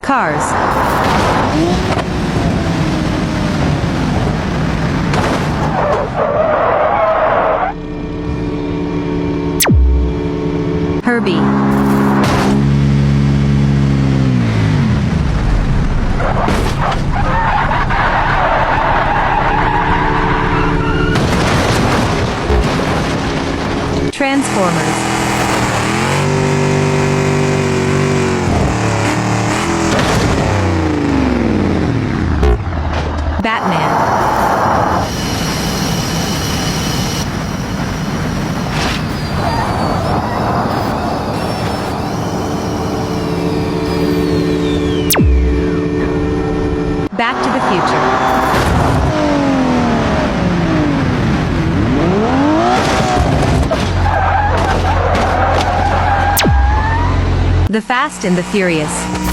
Cars. Herbie. Transformers. Batman. Back to the Future. The Fast and the Furious.